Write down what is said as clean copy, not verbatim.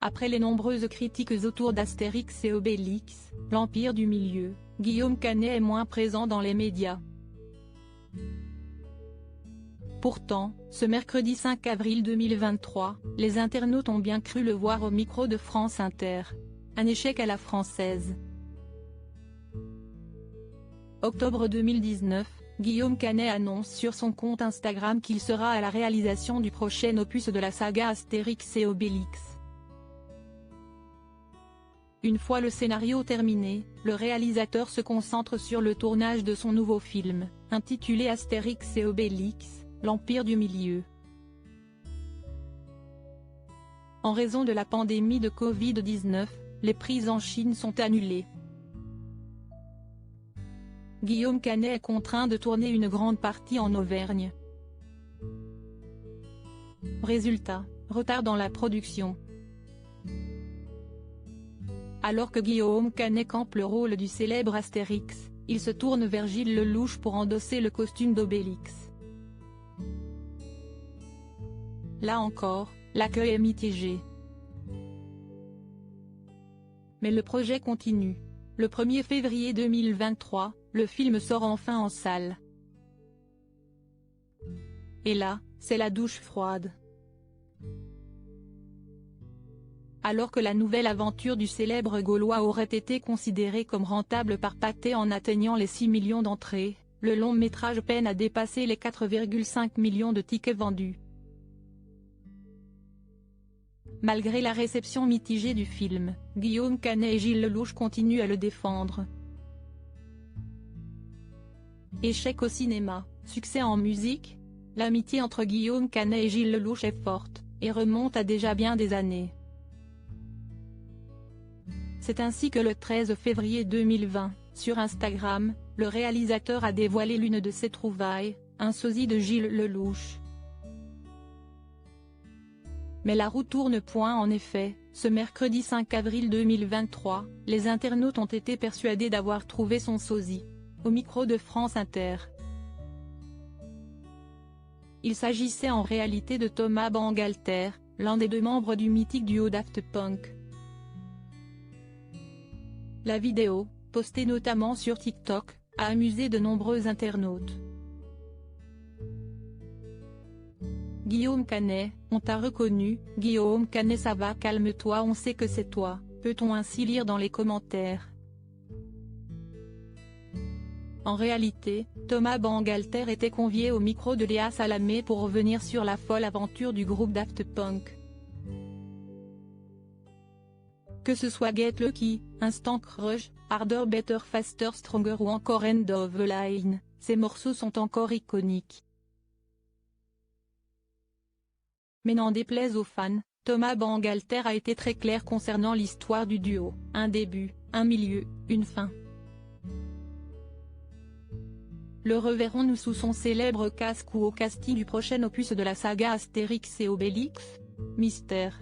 Après les nombreuses critiques autour d'Astérix et Obélix, l'Empire du Milieu, Guillaume Canet est moins présent dans les médias. Pourtant, ce mercredi 5 avril 2023, les internautes ont bien cru le voir au micro de France Inter. Un échec à la française. Octobre 2019, Guillaume Canet annonce sur son compte Instagram qu'il sera à la réalisation du prochain opus de la saga Astérix et Obélix. Une fois le scénario terminé, le réalisateur se concentre sur le tournage de son nouveau film, intitulé Astérix et Obélix, l'Empire du Milieu. En raison de la pandémie de Covid-19, les prises en Chine sont annulées. Guillaume Canet est contraint de tourner une grande partie en Auvergne. Résultat, retard dans la production. Alors que Guillaume Canet campe le rôle du célèbre Astérix, il se tourne vers Gilles Lelouch pour endosser le costume d'Obélix. Là encore, l'accueil est mitigé. Mais le projet continue. Le 1er février 2023, le film sort enfin en salle. Et là, c'est la douche froide. Alors que la nouvelle aventure du célèbre Gaulois aurait été considérée comme rentable par Pathé en atteignant les 6 millions d'entrées, le long métrage peine à dépasser les 4,5 millions de tickets vendus. Malgré la réception mitigée du film, Guillaume Canet et Gilles Lelouch continuent à le défendre. Échec au cinéma, succès en musique, l'amitié entre Guillaume Canet et Gilles Lelouch est forte, et remonte à déjà bien des années. C'est ainsi que le 13 février 2020, sur Instagram, le réalisateur a dévoilé l'une de ses trouvailles, un sosie de Gilles Lelouch. Mais la roue tourne point en effet, ce mercredi 5 avril 2023, les internautes ont été persuadés d'avoir trouvé son sosie. Au micro de France Inter. Il s'agissait en réalité de Thomas Bangalter, l'un des 2 membres du mythique duo Daft Punk. La vidéo, postée notamment sur TikTok, a amusé de nombreux internautes. Guillaume Canet, on t'a reconnu, Guillaume Canet ça va calme-toi on sait que c'est toi, peut-on ainsi lire dans les commentaires. En réalité, Thomas Bangalter était convié au micro de Léa Salamé pour revenir sur la folle aventure du groupe Daft Punk. Que ce soit Get Lucky, Instant Crush, Harder Better Faster Stronger ou encore End of the Line, ces morceaux sont encore iconiques. Mais n'en déplaise aux fans, Thomas Bangalter a été très clair concernant l'histoire du duo, un début, un milieu, une fin. Le reverrons-nous sous son célèbre casque ou au casting du prochain opus de la saga Astérix et Obélix? Mystère.